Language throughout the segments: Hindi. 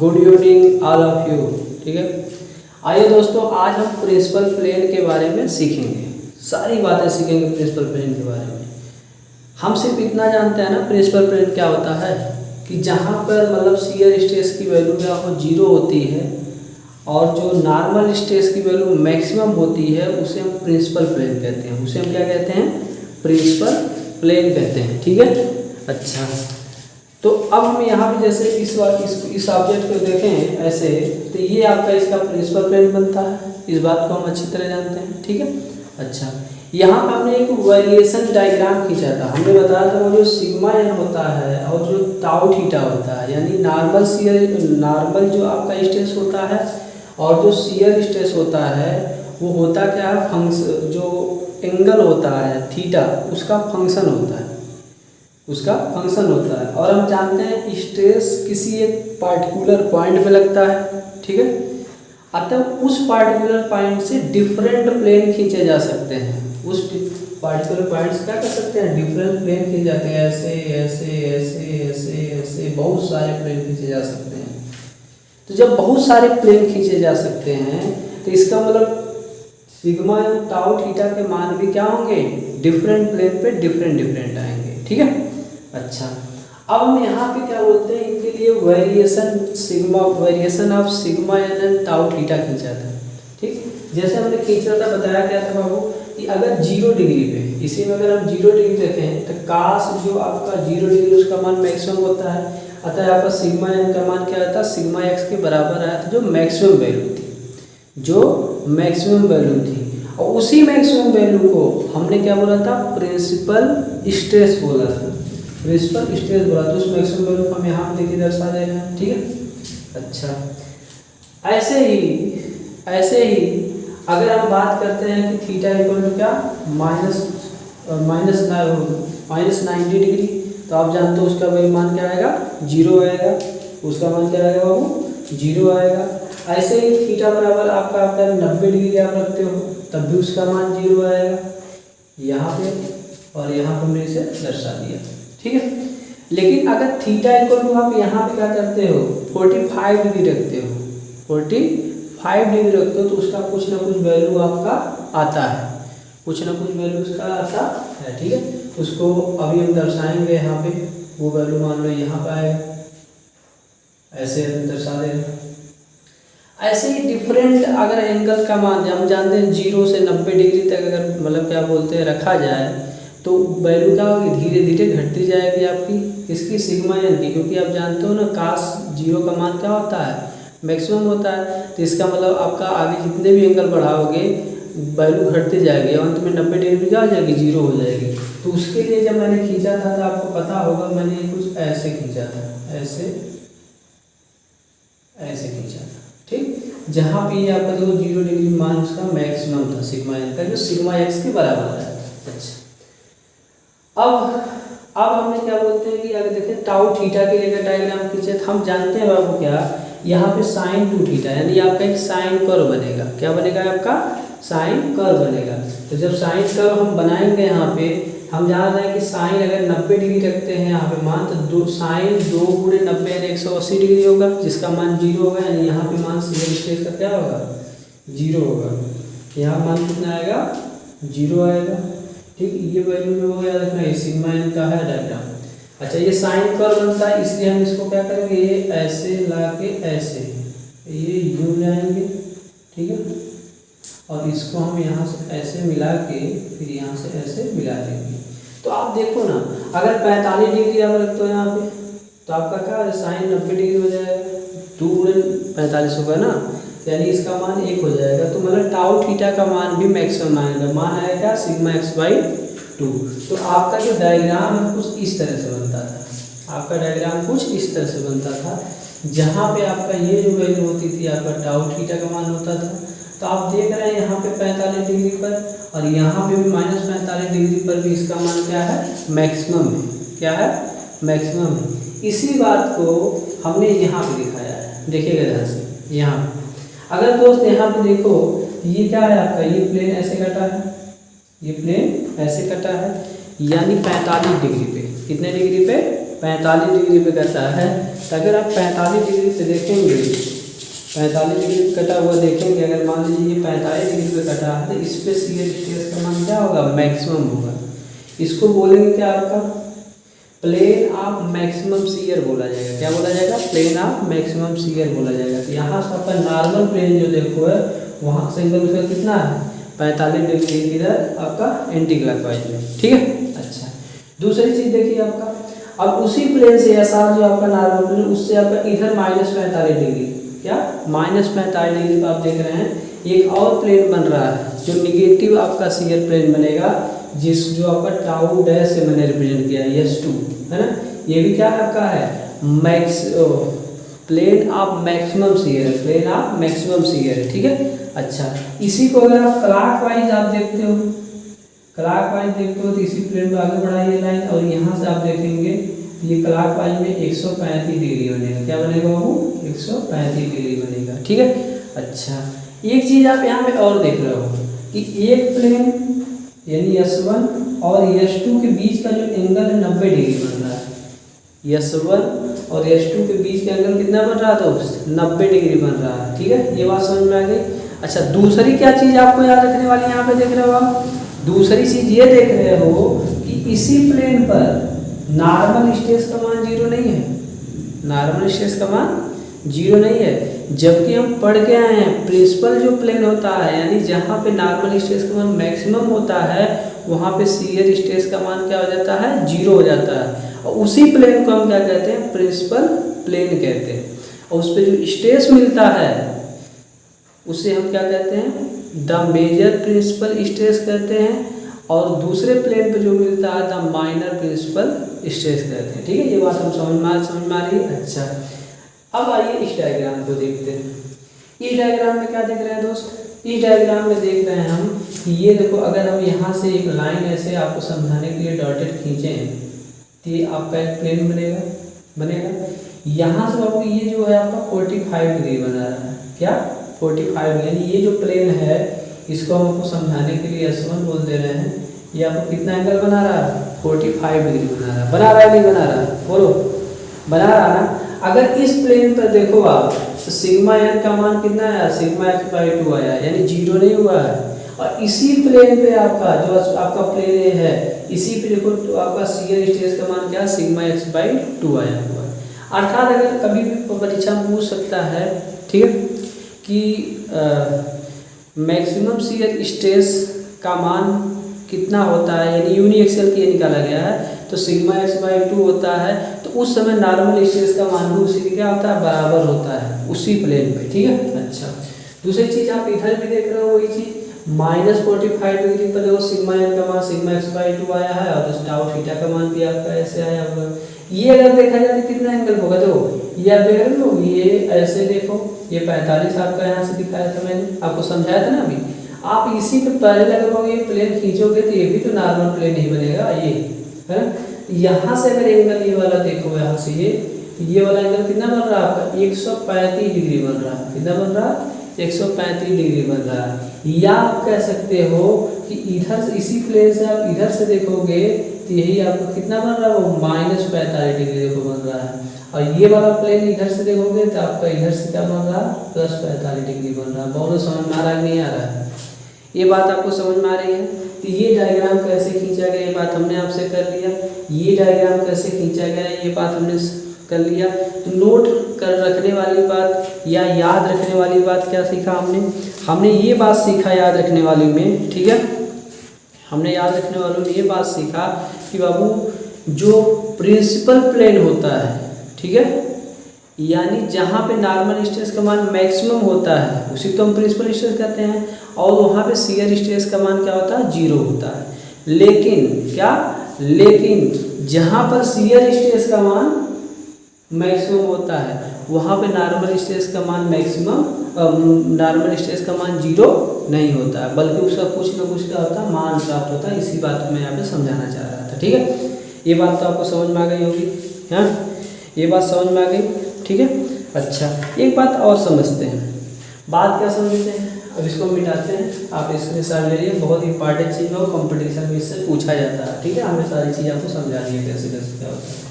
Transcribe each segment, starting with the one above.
Good evening all of you. ठीक है, आइए दोस्तों, आज हम प्रिंसिपल प्लेन के बारे में सीखेंगे। सारी बातें सीखेंगे प्रिंसिपल प्लेन के बारे में। हम सिर्फ इतना जानते हैं ना, प्रिंसिपल प्लेन क्या होता है कि जहाँ पर मतलब शियर स्ट्रेस की वैल्यू क्या हो, जीरो होती है और जो नॉर्मल स्ट्रेस की वैल्यू मैक्सिमम होती है उसे हम प्रिंसिपल प्लेन कहते हैं। उसे हम क्या कहते हैं? प्रिंसिपल प्लेन कहते हैं। ठीक है, अच्छा, तो अब हम यहाँ पे जैसे इस ऑब्जेक्ट को देखें ऐसे, तो ये आपका इसका प्रिंसिपल प्लेन बनता है। इस बात को हम अच्छी तरह जानते हैं। ठीक है, अच्छा, यहाँ पे हमने एक वेरिएशन डायग्राम खींचा था। हमने बताया था वो जो सिग्मा एन होता है और जो टाउ थीटा होता है, यानी नॉर्मल जो आपका स्ट्रेस होता है और जो शियर स्ट्रेस होता है वो होता क्या है, फंक्शन जो एंगल होता है थीटा उसका फंक्शन होता है, उसका फंक्शन होता है। और हम जानते हैं स्ट्रेस किसी एक पार्टिकुलर पॉइंट पे लगता है। ठीक है, अतः उस पार्टिकुलर पॉइंट से डिफरेंट प्लेन खींचे जा सकते हैं। उस पार्टिकुलर पॉइंट से क्या कर सकते हैं? डिफरेंट प्लेन खींचे जाते हैं, ऐसे ऐसे ऐसे ऐसे ऐसे बहुत सारे प्लेन खींचे जा सकते हैं। तो जब बहुत सारे प्लेन खींचे जा सकते हैं तो इसका मतलब सिग्मा या टाउ थीटा के मान भी क्या होंगे? डिफरेंट प्लेन पे डिफरेंट आएंगे। ठीक है, अच्छा, अब हम यहाँ पे क्या बोलते हैं, इनके लिए variation of sigma n tau theta खींचा था। ठीक, जैसे हमने खींचा था, बताया क्या था बाबू कि अगर 0 डिग्री पे, इसी में अगर हम 0 डिग्री देखें तो काश जो आपका 0 डिग्री उसका मान मैक्सिमम होता है। अतः आपका सिग्मा एन का मान क्या आता है? सिग्मा एक्स के बराबर आया था, जो मैक्सिमम वैल्यू थी, जो मैक्सिमम वैल्यू थी। और उसी मैक्सिमम वैल्यू को हमने क्या बोला था? प्रिंसिपल स्ट्रेस बोला था, प्रिंसिपल स्ट्रेस बोला। तो उस मैक्सिमम वैल्यू को हम यहाँ पे देखिए दर्शा दे रहे हैं। ठीक है, अच्छा, ऐसे ही अगर हम बात करते हैं कि थीटा इक्वल टू क्या, माइनस 90 डिग्री, तो आप जानते हो उसका वही मान क्या आएगा? 0 आएगा। उसका मान क्या आएगा बाबू? 0 आएगा। ऐसे ही थीटा बराबर आपका 90 डिग्री आप रखते हो तब भी उसका मान 0 आएगा यहाँ पे, और यहाँ पे हमने इसे दर्शा दिया। ठीक है, लेकिन अगर थीटा इक्वल टू आप यहाँ पे क्या करते हो? 45 डिग्री रखते हो, 45 डिग्री रखते हो तो उसका कुछ ना कुछ वैल्यू आपका आता है, कुछ ना कुछ वैल्यू उसका आता है। ठीक है, उसको अभी हम दर्शाएंगे यहाँ पे। वो वैल्यू मान लो यहाँ पे आएगा, ऐसे हम दर्शा देंगे। ऐसे ही डिफरेंट अगर एंगल का मान हम जानते हैं 0 से 90 डिग्री तक अगर मतलब क्या बोलते हैं रखा जाए तो वैल्यू क्या होगी? धीरे धीरे घटती जाएगी आपकी, किसकी? सिग्मा एन की। क्योंकि आप जानते हो ना, काश 0 का मान क्या होता है? मैक्सिमम होता है। तो इसका मतलब आपका आगे जितने भी एंगल बढ़ाओगे वैल्यू घटती जाएगी, अंत में 90 डिग्री क्या हो जाएगी? 0 हो जाएगी। तो उसके लिए जब मैंने खींचा था तो आपको पता होगा मैंने कुछ ऐसे खींचा था, ऐसे खींचा था। ठीक, जहाँ पे ये आपका देखो 0 डिग्री मान उसका मैक्सिमम था सिग्मा एन का, जो सिग्मा एक्स के बराबर है। अच्छा, अब हमने क्या बोलते हैं कि अगर देखें टाउ थीटा के लिए डायग्राम खींचे तो हम जानते हैं बाबू क्या, यहाँ पे साइन 2 थीटा, यानी आपका एक साइन कर्व बनेगा। क्या बनेगा? आपका साइन कर्व बनेगा। तो जब साइन कर्व हम बनाएंगे यहाँ पे, हम जान रहे हैं कि साइन अगर 90 डिग्री रखते हैं यहाँ पे मान, तो साइन 2 गुणे 90 यानी 180 डिग्री होगा, जिसका मान 0 होगा। यानी यहाँ पे मान शियर स्ट्रेस का क्या होगा? 0 होगा। यहाँ मान कितना आएगा? 0 आएगा। ठीक, ये वैल्यू जो होगा याद रखना, ये सिग्मा एन का है डायग्राम। अच्छा, ये साइन कर्व बनता है, इसलिए हम इसको क्या करेंगे? ये ऐसे ला के ऐसे, ये यूं लाएंगे। ठीक है, और इसको हम यहाँ से ऐसे मिला के फिर यहाँ से ऐसे मिला देंगे। तो आप देखो ना, अगर 45 डिग्री आप रखते हो यहाँ पे तो आपका क्या साइन 90 डिग्री हो जाएगा, 2 गुणे 45 होगा ना, यानी इसका मान 1 हो जाएगा। तो मतलब टाउ थीटा का मान भी मैक्सिमम आएगा, मान आएगा सिग्मा एक्स बाई 2। तो आपका जो डायग्राम है कुछ इस तरह से बनता था, आपका डायग्राम कुछ इस तरह से बनता था, जहाँ पे आपका ये जो वैल्यू होती थी आपका टाउ थीटा का मान होता था। तो आप देख रहे हैं यहाँ पे 45 डिग्री पर, और यहाँ पे भी माइनस 45 डिग्री पर भी इसका मान क्या है? मैक्सिमम है। क्या है? मैक्सिमम है। इसी बात को हमने यहाँ पे दिखाया है, देखिएगा ध्यान से। यहाँ अगर दोस्त यहाँ पे देखो, ये क्या है आपका? ये प्लेन ऐसे कटा है, ये प्लेन ऐसे कटा है, यानी 45 डिग्री पे। कितने डिग्री पे? 45 डिग्री पे कटा है। तो अगर आप 45 डिग्री पे देखेंगे, 45 डिग्री पे कटा हुआ देखेंगे, अगर मान लीजिए ये 45 डिग्री पे कटा है तो इस पे शियर स्ट्रेस का मान क्या होगा, मैक्सिमम होगा। इसको बोलेंगे क्या, आपका प्लेन ऑफ मैक्सिमम शियर बोला जाएगा। क्या बोला जाएगा, प्लेन ऑफ मैक्सिमम शियर बोला जाएगा। तो यहाँ से आपका नॉर्मल प्लेन जो देखो है वहाँ से एंगल उसका कितना है, 45 डिग्री, इधर आपका एंटी क्लॉकवाइज में, ठीक है। अच्छा, दूसरी चीज़ देखिए आपका, अब उसी प्लेन से ऐसा जो आपका नॉर्मल प्लेन उससे आपका इधर -45 डिग्री, क्या -45 डिग्री पर आप देख रहे हैं एक और प्लेन बन रहा है जो निगेटिव आपका शियर प्लेन बनेगा, जो आपका टाउ डैश से मैंने रिप्रेजेंट किया है, S2 है ना। ये भी क्या आपका है, प्लेन ऑफ मैक्सिमम शियर है, प्लेन ऑफ मैक्सिमम शियर है, ठीक है। अच्छा, इसी को अगर आप क्लॉकवाइज आप देखते हो, क्लॉकवाइज देखते हो तो इसी प्लेन पे आगे बढ़ाइए लाइन, और यहाँ से आप देखेंगे ये क्लॉकवाइज में 135 डिग्री बनेगा। क्या बनेगा बाबू, 135 डिग्री बनेगा, ठीक है। अच्छा, एक चीज़ आप यहाँ पे और देख रहे हो कि एक प्लेन यानी S1 और S2 के बीच का जो एंगल है 90 डिग्री बन रहा है। S1 और S2 के बीच का एंगल कितना बन रहा था, 90 डिग्री बन रहा है, ठीक है। ये बात समझ में आ गई। अच्छा, दूसरी क्या चीज़ आपको याद रखने वाली यहाँ पे देख रहे हो आप, दूसरी चीज़ ये देख रहे हो कि इसी प्लेन पर नॉर्मल स्ट्रेस का मान 0 नहीं है, नॉर्मल स्ट्रेस का मान 0 नहीं है। जबकि हम पढ़ के आए हैं प्रिंसिपल जो प्लेन होता है, यानी जहाँ पे नॉर्मल स्ट्रेस का मान मैक्सिमम होता है वहाँ पे शियर स्ट्रेस का मान क्या हो जाता है, 0 हो जाता है। और उसी प्लेन को हम क्या कहते हैं, प्रिंसिपल प्लेन कहते हैं। और उस पर जो स्ट्रेस मिलता है उसे हम क्या कहते हैं, द मेजर प्रिंसिपल स्ट्रेस कहते हैं। और दूसरे प्लेन पे जो मिलता है द माइनर प्रिंसिपल स्ट्रेस कहते हैं, ठीक है। ये बात हम समझ में आ रही है। अच्छा, अब आइए इस डायग्राम को देखते हैं। इस डायग्राम में क्या देख रहे हैं दोस्त, इस डायग्राम में देख रहे हैं हम कि ये देखो, अगर हम यहाँ से एक लाइन ऐसे आपको समझाने के लिए डॉटेड खींचें तो ये आपका एक प्लेन बनेगा। यहाँ से आपको ये जो है आपका 45 डिग्री बना रहा है, क्या 45, यानी ये जो प्लेन है इसको हम आपको समझाने के लिए S1 बोल दे रहे हैं। ये आपको कितना एंगल बना रहा है, 45 डिग्री बना रहा है नहीं बना रहा है, बोलो बना रहा है ना। अगर इस प्लेन पर देखो आप तो सिग्मा एन का मान कितना आया, सिग्मा x/2 आया, यानी 0 नहीं हुआ है। और इसी प्लेन पे आपका जो आपका प्लेन ए है, इसी पे देखो तो आपका शियर स्ट्रेस का मान क्या, सिग्मा x/2 आया हुआ है। अर्थात अगर कभी भी परीक्षा में पूछ सकता है, ठीक है, कि मैक्सिमम शियर स्ट्रेस का मान कितना होता है, यानी यूनिएक्सियल के निकाला गया है तो सिग्मा x/2 होता है। तो उस समय नॉर्मल स्ट्रेस का मान भी उसी के क्या होता है, बराबर होता है उसी प्लेन पे, ठीक है। अच्छा, दूसरी चीज़ आप इधर भी देख रहे हो वही चीज़, -45 डिग्री पर देखो सिग्मा एन का मान सिग्मा x/2 आया है और टाउ थीटा का मान भी आपका ऐसे आया हुआ। ये अगर देखा जाए तो कितना एंगल होगा, देखो ये आप देख रहे हो, ये ऐसे देखो, ये 45 आपका यहाँ से दिखाया था मैंने आपको समझाया था ना अभी। आप इसी पे पहले अगर ये प्लेन खींचोगे तो ये भी तो नॉर्मल प्लेन ही बनेगा, ये है। यहाँ से अगर एंगल ये वाला देखो, यहाँ से ये वाला एंगल कितना बन रहा है आपका, 135 डिग्री बन रहा है। कितना बन रहा है, 135 डिग्री बन रहा है। या आप कह सकते हो कि इधर से, इसी प्लेन से आप इधर से देखोगे तो यही आपको कितना बन रहा है, वो -45 डिग्री देखो बन रहा है। और ये वाला प्लेन इधर से देखोगे तो आपका इधर से क्या बन रहा है, +45 डिग्री बन रहा है। बहुत समझ में आ रहा है नहीं आ रहा है, ये बात आपको समझ में आ रही है। तो ये डायग्राम कैसे खींचा गया ये बात हमने आपसे कर लिया, ये डायग्राम कैसे खींचा गया ये बात हमने कर लिया। तो नोट कर रखने वाली बात या याद रखने वाली बात क्या सीखा हमने ये बात सीखा याद रखने वाली में, ठीक है। हमने याद रखने वालों में ये बात सीखा कि बाबू जो प्रिंसिपल प्लेन होता है, ठीक है, यानी जहाँ पे नॉर्मल स्ट्रेस का मान मैक्सिमम होता है उसी को हम प्रिंसिपल स्ट्रेस कहते हैं। और वहाँ पे शियर स्ट्रेस का मान क्या होता है, 0 होता है। लेकिन जहाँ पर शियर स्ट्रेस का मान मैक्सिमम होता है वहाँ पे नॉर्मल स्ट्रेस का मान नॉर्मल स्ट्रेस का मान 0 नहीं होता है, बल्कि उसका कुछ ना कुछ क्या होता है, मान प्राप्त होता है। इसी बात को मैं यहाँ पे समझाना चाह रहा था, ठीक है। ये बात तो आपको समझ में आ गई होगी, हाँ, ये बात समझ में आ गई, ठीक है। अच्छा, एक बात और समझते हैं, बात क्या समझते हैं, अब इसको मिटाते हैं। आप इसके साथ ले लिए, बहुत इंपॉर्टेंट चीज़ है और कंपटीशन में इससे पूछा जाता है, ठीक है। हमने सारी चीज़ आपको समझा दी है कैसे कैसे क्या होता है।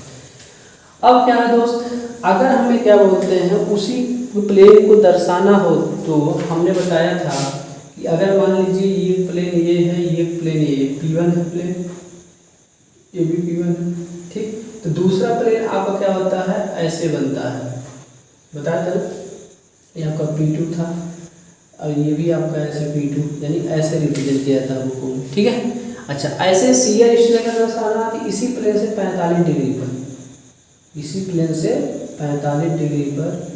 अब क्या है दोस्त, अगर हमें क्या बोलते हैं उसी प्लेन को दर्शाना हो तो हमने बताया था कि अगर मान लीजिए ये प्लेन ये है, ये प्लेन ये P1 है, प्लेन ये भी P1 है, ठीक। तो दूसरा प्लेन आपका क्या होता है, ऐसे बनता है, बताया था ये आपका P2 था और ये भी आपका ऐसे P2, यानी ऐसे रिप्रेजेंट किया था वो, ठीक है। अच्छा, ऐसे शियर स्ट्रेस का दर्शाना कि इसी प्लेन से 45 डिग्री पर, इसी प्लेन से 45 डिग्री पर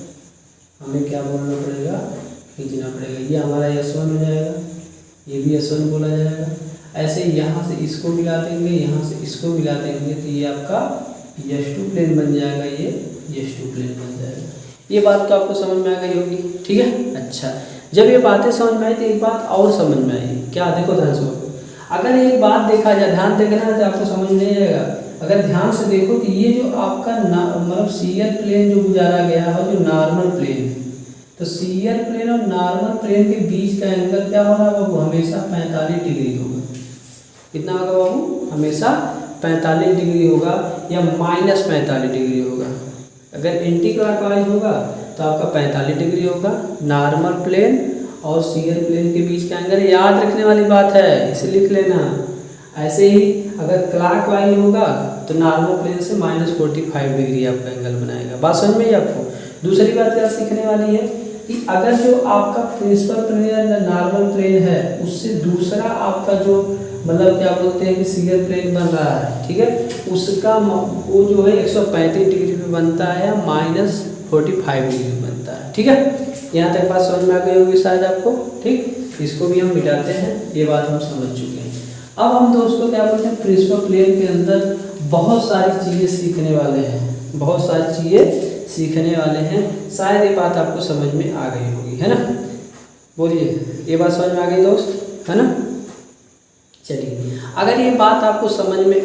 हमें क्या बोलना पड़ेगा, खींचना पड़ेगा। ये हमारा S1 हो जाएगा, ये भी S1 बोला जाएगा। ऐसे यहाँ से इसको मिला देंगे, यहाँ से इसको मिला देंगे, तो ये आपका S2 प्लेन बन जाएगा, ये S2 प्लेन बन जाएगा। ये बात तो आपको समझ में आ गई होगी, ठीक है। अच्छा, जब ये बातें समझ में आई तो एक बात और समझ में आई, क्या, देखो ध्यान से, अगर एक बात देखा जाए, ध्यान देखना है तो आपको समझ नहीं आएगा। अगर ध्यान से देखो कि ये जो आपका मतलब शियर प्लेन जो गुजारा गया है, जो नॉर्मल प्लेन है, तो शियर प्लेन और नॉर्मल प्लेन के बीच का एंगल क्या होगा बाबू, हमेशा 45 डिग्री होगा। कितना होगा बाबू, हमेशा 45 डिग्री होगा या -45 डिग्री होगा। अगर एंटी क्लॉकवाइज होगा तो आपका 45 डिग्री होगा। नॉर्मल प्लेन और शियर प्लेन के बीच का एंगल याद रखने वाली बात है, इसे लिख लेना। ऐसे ही अगर क्लॉकवाइज होगा तो नॉर्मल प्लेन से -45 डिग्री आपका एंगल बनाएगा। बात समझ में ही आपको। दूसरी बात क्या सीखने वाली है कि अगर जो आपका प्रिंसिपल प्लेन या नॉर्मल प्लेन है उससे दूसरा आपका जो मतलब क्या बोलते हैं कि शियर प्लेन बन रहा है, ठीक है, उसका वो जो है 135 डिग्री पे बनता है या -45 डिग्री पे बनता है, ठीक है। यहाँ तक बात समझ में आ गई होगी शायद आपको, ठीक। इसको भी हम मिटाते हैं, ये बात हम समझ चुके हैं। अब हम दोस्तों क्या बोलते हैं, प्रिंसिपल प्लेन के अंदर बहुत सारी चीज़ें सीखने वाले हैं, बहुत सारी चीज़ें सीखने वाले हैं। शायद ये बात आपको समझ में आ गई होगी, है ना। बोलिए, ये बात समझ में आ गई दोस्त, है ना। चलिए, अगर ये बात आपको समझ में